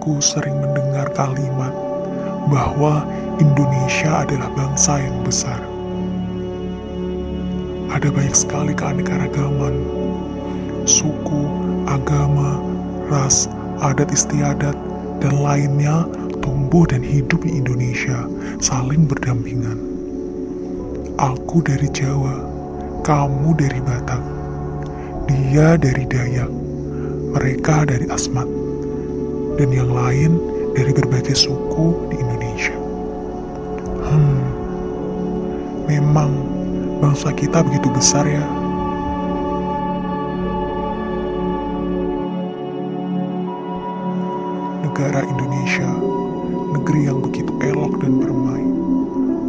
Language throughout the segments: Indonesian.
Aku sering mendengar kalimat bahwa Indonesia adalah bangsa yang besar. Ada banyak sekali keanekaragaman, suku, agama, ras, adat istiadat, dan lainnya tumbuh dan hidup di Indonesia, saling berdampingan. Aku dari Jawa, kamu dari Batak, dia dari Dayak, mereka dari Asmat, dan yang lain dari berbagai suku di Indonesia. Memang bangsa kita begitu besar ya. Negara Indonesia, negeri yang begitu elok dan permai.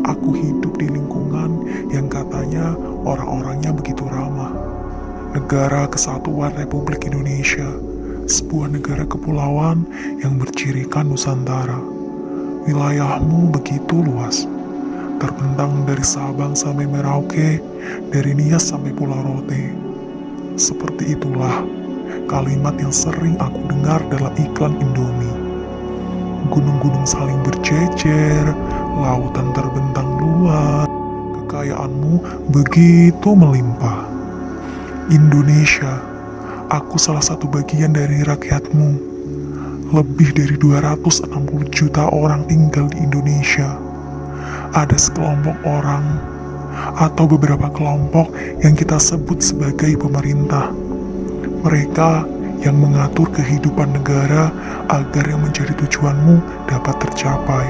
Aku hidup di lingkungan yang katanya orang-orangnya begitu ramah. Negara Kesatuan Republik Indonesia, sebuah negara kepulauan yang bercirikan Nusantara. Wilayahmu begitu luas, terbentang dari Sabang sampai Merauke, dari Nias sampai Pulau Rote. Seperti itulah kalimat yang sering aku dengar dalam iklan Indomie. Gunung-gunung saling berjejer, lautan terbentang luas, kekayaanmu begitu melimpah. Indonesia, aku salah satu bagian dari rakyatmu. Lebih dari 260 juta orang tinggal di Indonesia. Ada sekelompok orang atau beberapa kelompok yang kita sebut sebagai pemerintah. Mereka yang mengatur kehidupan negara agar yang menjadi tujuanmu dapat tercapai.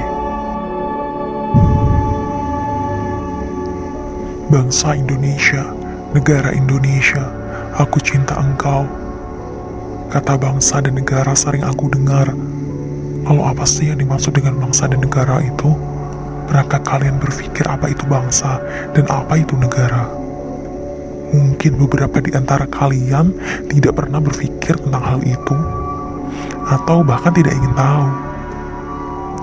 Bangsa Indonesia, negara Indonesia, aku cinta engkau. Kata bangsa dan negara sering aku dengar. Lalu apa sih yang dimaksud dengan bangsa dan negara itu? Pernahkah kalian berpikir apa itu bangsa dan apa itu negara? Mungkin beberapa di antara kalian tidak pernah berpikir tentang hal itu, atau bahkan tidak ingin tahu.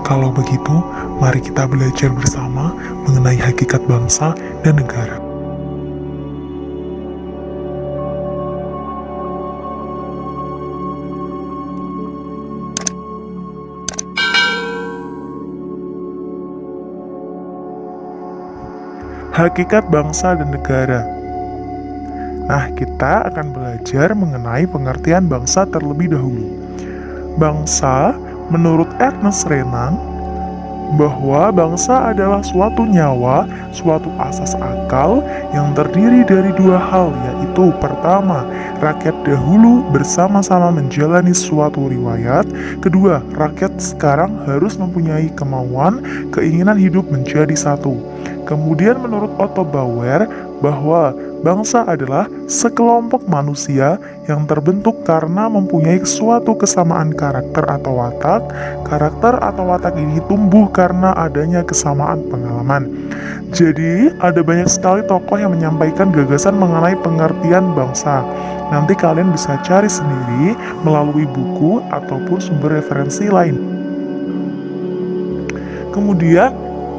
Kalau begitu, mari kita belajar bersama mengenai hakikat bangsa dan negara. Hakikat bangsa dan negara. Nah, kita akan belajar mengenai pengertian bangsa terlebih dahulu. Bangsa, menurut Ernest Renan, bahwa bangsa adalah suatu nyawa, suatu asas akal yang terdiri dari dua hal, yaitu pertama, rakyat dahulu bersama-sama menjalani suatu riwayat. Kedua, rakyat sekarang harus mempunyai kemauan, keinginan hidup menjadi satu. Kemudian menurut Otto Bauer bahwa bangsa adalah sekelompok manusia yang terbentuk karena mempunyai suatu kesamaan karakter atau watak. Karakter atau watak ini tumbuh karena adanya kesamaan pengalaman. Jadi, ada banyak sekali tokoh yang menyampaikan gagasan mengenai pengertian bangsa. Nanti kalian bisa cari sendiri melalui buku ataupun sumber referensi lain. Kemudian,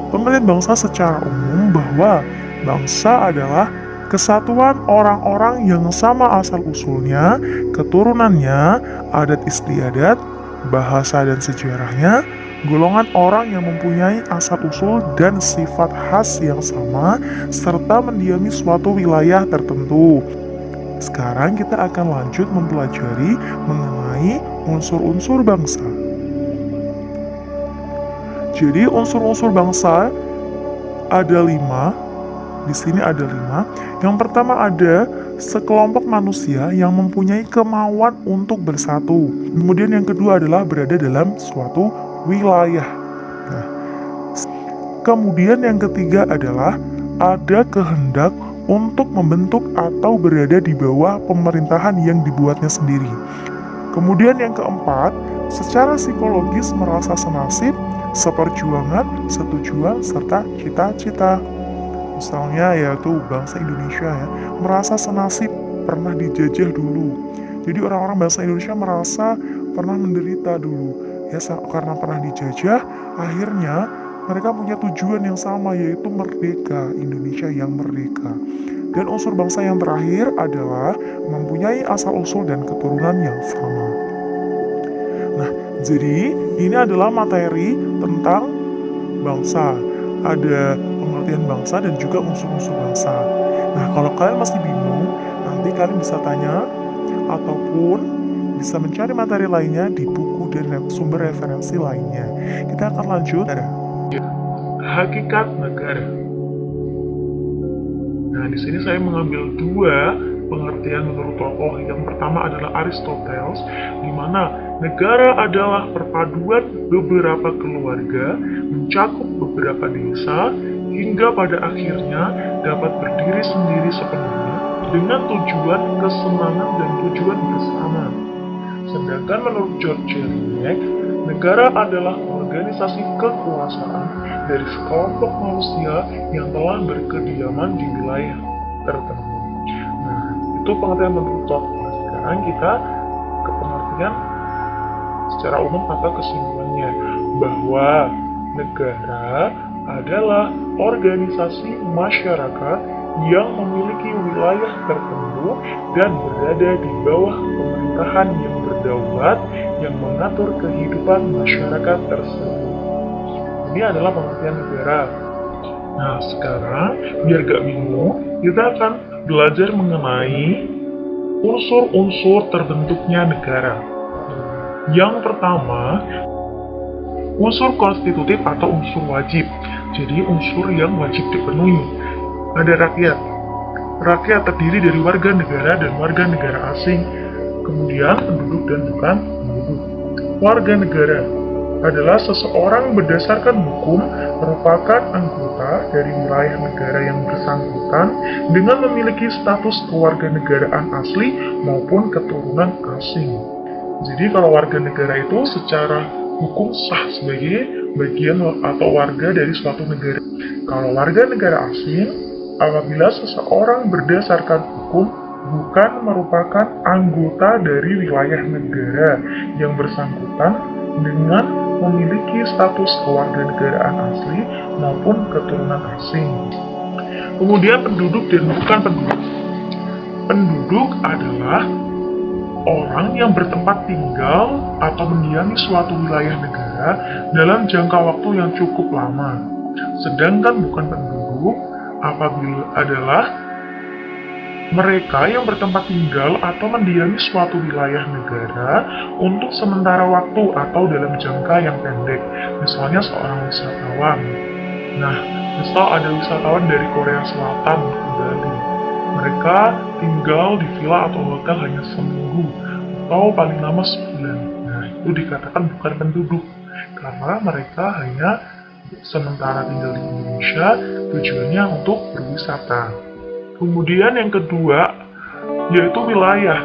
pengertian bangsa secara umum bahwa bangsa adalah kesatuan orang-orang yang sama asal-usulnya, keturunannya, adat istiadat, bahasa dan sejarahnya, golongan orang yang mempunyai asal-usul dan sifat khas yang sama, serta mendiami suatu wilayah tertentu. Sekarang kita akan lanjut mempelajari mengenai unsur-unsur bangsa. Jadi unsur-unsur bangsa ada 5. Di sini ada 5. Yang pertama ada sekelompok manusia yang mempunyai kemauan untuk bersatu. Kemudian yang kedua adalah berada dalam suatu wilayah. Nah, kemudian yang ketiga adalah ada kehendak untuk membentuk atau berada di bawah pemerintahan yang dibuatnya sendiri. Kemudian yang keempat, secara psikologis merasa senasib, seperjuangan, setujuan, serta cita-cita. Misalnya yaitu bangsa Indonesia ya, merasa senasib, pernah dijajah dulu. Jadi orang-orang bangsa Indonesia merasa pernah menderita dulu. Ya, karena pernah dijajah, akhirnya mereka punya tujuan yang sama, yaitu merdeka, Indonesia yang merdeka. Dan unsur bangsa yang terakhir adalah mempunyai asal-usul dan keturunan yang sama. Nah, Jadi, ini adalah materi tentang bangsa. Ada pengertian bangsa dan juga unsur-unsur bangsa. Nah, kalau kalian masih bingung, nanti kalian bisa tanya ataupun bisa mencari materi lainnya di buku dan sumber referensi lainnya. Kita akan lanjut. Hakikat negara. Nah, di sini saya mengambil dua pengertian menurut tokoh. Yang pertama adalah Aristoteles, di mana negara adalah perpaduan beberapa keluarga, mencakup beberapa desa, hingga pada akhirnya dapat berdiri sendiri sepenuhnya dengan tujuan kesenangan dan tujuan bersama. Sedangkan menurut George Jelinek, negara adalah organisasi kekuasaan dari sekelompok manusia yang telah berkediaman di wilayah tertentu. Nah, itu pengertian menurut tokoh. Sekarang kita ke pengertian secara umum atau kesimpulannya, bahwa negara adalah organisasi masyarakat yang memiliki wilayah tertentu dan berada di bawah pemerintahan yang berdaulat yang mengatur kehidupan masyarakat tersebut. Ini adalah pengertian negara. Nah, sekarang biar gak bingung, kita akan belajar mengenai unsur-unsur terbentuknya negara. Yang pertama, unsur konstitutif atau unsur wajib. Jadi unsur yang wajib dipenuhi. Ada rakyat. Rakyat terdiri dari warga negara dan warga negara asing. Kemudian penduduk dan bukan penduduk. Warga negara adalah seseorang berdasarkan hukum merupakan anggota dari wilayah negara yang bersangkutan dengan memiliki status kewarganegaraan asli maupun keturunan asing. Jadi kalau warga negara itu secara hukum sah sebagai bagian atau warga dari suatu negara. Kalau warga negara asing, apabila seseorang berdasarkan hukum bukan merupakan anggota dari wilayah negara yang bersangkutan dengan memiliki status kewarganegaraan asli maupun keturunan asing. Kemudian penduduk dan bukan penduduk. Penduduk adalah orang yang bertempat tinggal atau mendiami suatu wilayah negara dalam jangka waktu yang cukup lama. Sedangkan bukan penduduk apabila adalah mereka yang bertempat tinggal atau mendiami suatu wilayah negara untuk sementara waktu atau dalam jangka yang pendek. Misalnya seorang wisatawan. Nah, misal ada wisatawan dari Korea Selatan ke Bali. Mereka tinggal di villa atau hotel hanya seminggu atau paling lama sebulan. Nah, itu dikatakan bukan penduduk karena mereka hanya sementara tinggal di Indonesia, tujuannya untuk berwisata. Kemudian yang kedua yaitu wilayah.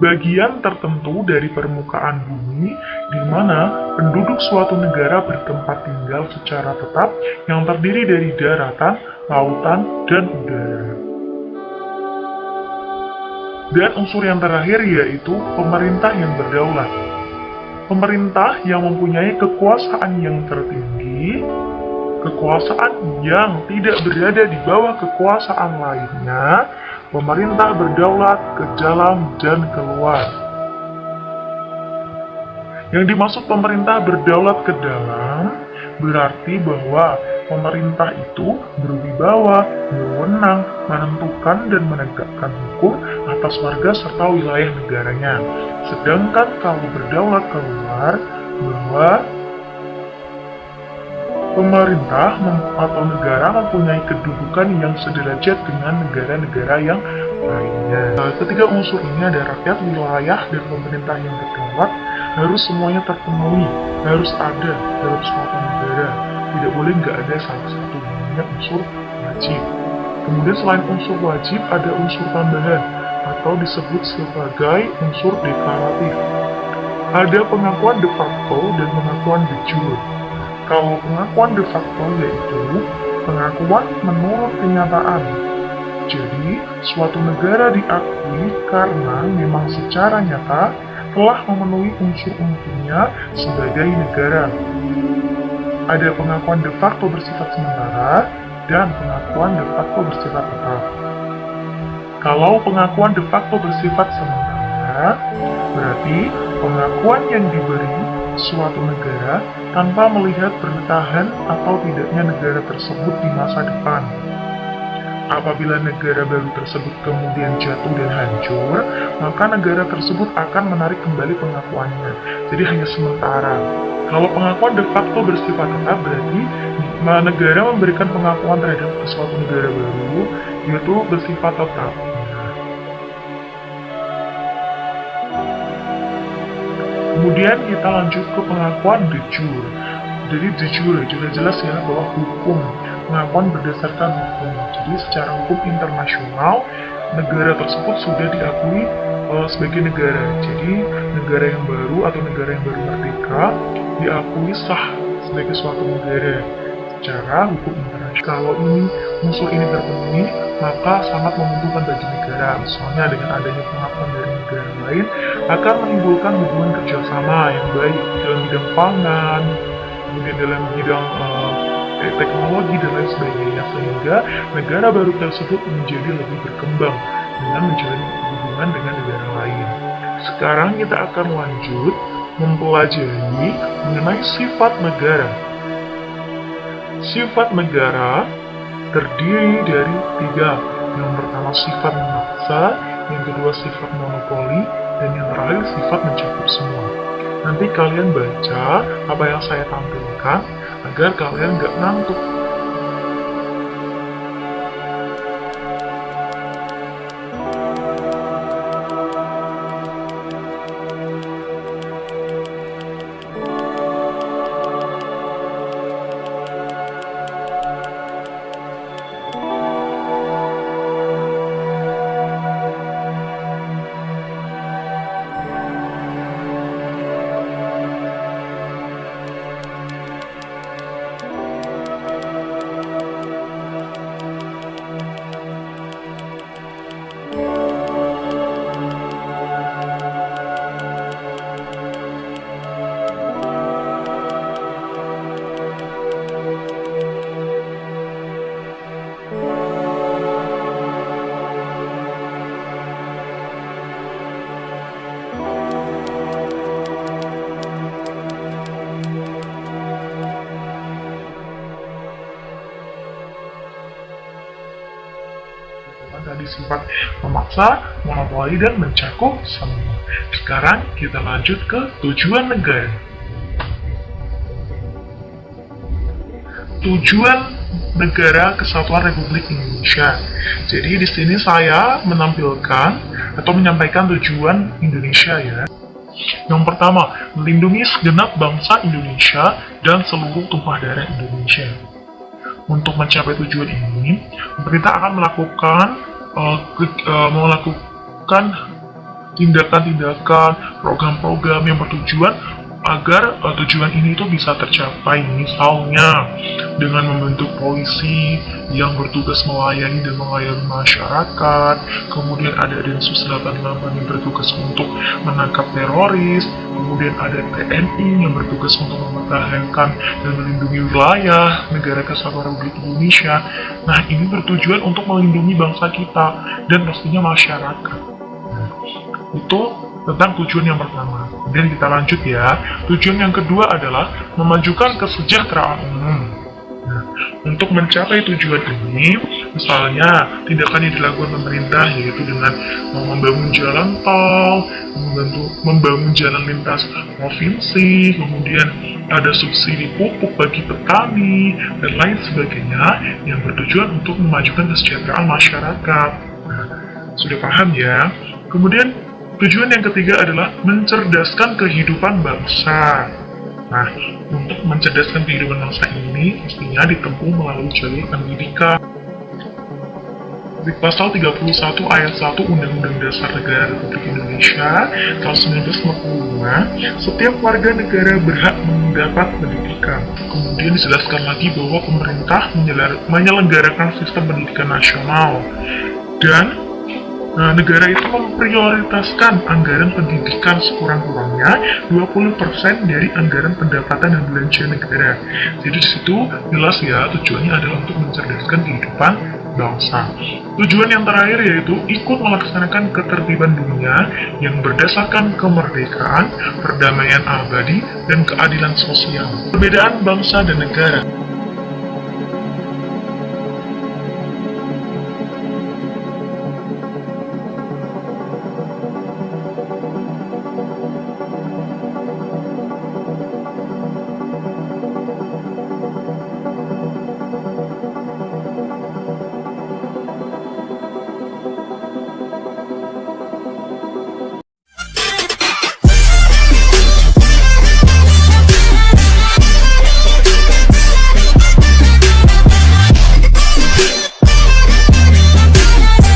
Bagian tertentu dari permukaan bumi di mana penduduk suatu negara bertempat tinggal secara tetap yang terdiri dari daratan, lautan, dan udara. Dan unsur yang terakhir yaitu pemerintah yang berdaulat. Pemerintah yang mempunyai kekuasaan yang tertinggi, kekuasaan yang tidak berada di bawah kekuasaan lainnya, pemerintah berdaulat ke dalam dan keluar. Yang dimaksud pemerintah berdaulat ke dalam berarti bahwa pemerintah itu berwibawa, berwenang, menentukan dan menegakkan hukum atas warga serta wilayah negaranya. Sedangkan kalau berdaulat keluar, bahwa pemerintah atau negara mempunyai kedudukan yang sederajat dengan negara-negara yang lainnya. Ketiga unsur ini ada rakyat, wilayah, dan pemerintah yang berdaulat harus semuanya terpenuhi, harus ada dalam suatu negara. Tidak boleh nggak ada salah satu, namanya unsur wajib. Kemudian selain unsur wajib ada unsur tambahan atau disebut sebagai unsur deklaratif. Ada pengakuan de facto dan pengakuan de jure. Kalau pengakuan de facto yaitu pengakuan menurut kenyataan. Jadi, suatu negara diakui karena memang secara nyata telah memenuhi unsur-unsurnya sebagai negara. Ada pengakuan de facto bersifat sementara dan pengakuan de facto bersifat tetap. Kalau pengakuan de facto bersifat sementara, bangsa, berarti pengakuan yang diberi suatu negara tanpa melihat bertahan atau tidaknya negara tersebut di masa depan. Apabila negara baru tersebut kemudian jatuh dan hancur, maka negara tersebut akan menarik kembali pengakuannya. Jadi hanya sementara. Kalau pengakuan de facto bersifat tetap, berarti negara memberikan pengakuan terhadap suatu negara baru, yaitu bersifat tetap. Kemudian kita lanjut ke pengakuan de jure. Jadi de jure jelas ya bahwa hukum, pengakuan berdasarkan hukum. Jadi secara hukum internasional, negara tersebut sudah diakui sebagai negara. Jadi negara yang baru atau negara yang baru merdeka diakui sah sebagai suatu negara secara hukum internasional. Kalau unsur ini terpenuhi, maka sangat menguntungkan bagi negara. Misalnya dengan adanya pengakuan dari negara lain akan menimbulkan hubungan kerjasama yang baik dalam bidang pangan, kemudian dalam bidang teknologi dan lain sebagainya, sehingga negara baru tersebut menjadi lebih berkembang dengan menjalin hubungan dengan negara lain. Sekarang kita akan lanjut mempelajari mengenai sifat negara. Sifat negara terdiri dari 3. Yang pertama sifat memaksa, yang kedua sifat monopoli, dan yang terakhir sifat mencakup semua. Nanti kalian baca apa yang saya tampilkan agar kalian nggak ngantuk. Tadi sifat memaksa, monopoli, dan mencakup semua. Sekarang kita lanjut ke tujuan negara. Tujuan negara Kesatuan Republik Indonesia. Jadi di sini saya menampilkan atau menyampaikan tujuan Indonesia ya. Yang pertama, melindungi segenap bangsa Indonesia dan seluruh tumpah darah Indonesia. Untuk mencapai tujuan ini, pemerintah akan melakukan tindakan-tindakan, program-program yang bertujuan agar tujuan ini itu bisa tercapai. Misalnya dengan membentuk polisi yang bertugas melayani dan mengayomi masyarakat, kemudian ada Densus 88 yang bertugas untuk menangkap teroris, kemudian ada TNI yang bertugas untuk mempertahankan dan melindungi wilayah negara Kesatuan Republik Indonesia. Nah, ini bertujuan untuk melindungi bangsa kita dan pastinya masyarakat. Itu tentang tujuan yang pertama. Kemudian kita lanjut ya. Tujuan yang kedua adalah memajukan kesejahteraan umum. Nah, untuk mencapai tujuan ini, misalnya tindakan yang dilakukan pemerintah yaitu dengan membangun jalan tol, membangun jalan lintas provinsi, kemudian ada subsidi pupuk bagi petani, dan lain sebagainya yang bertujuan untuk memajukan kesejahteraan masyarakat. Nah, sudah paham ya? Kemudian tujuan yang ketiga adalah mencerdaskan kehidupan bangsa. Nah, untuk mencerdaskan kehidupan bangsa ini pastinya ditempuh melalui jalur pendidikan. Di pasal 31 ayat 1 Undang-Undang Dasar Negara Republik Indonesia tahun 1945, setiap warga negara berhak mendapat pendidikan. Kemudian dijelaskan lagi bahwa pemerintah menyelenggarakan sistem pendidikan nasional dan negara itu memprioritaskan anggaran pendidikan sekurang-kurangnya 20% dari anggaran pendapatan dan belanja negara. Jadi di situ jelas ya tujuannya adalah untuk mencerdaskan kehidupan bangsa. Tujuan yang terakhir yaitu ikut melaksanakan ketertiban dunia yang berdasarkan kemerdekaan, perdamaian abadi, dan keadilan sosial. Perbedaan bangsa dan negara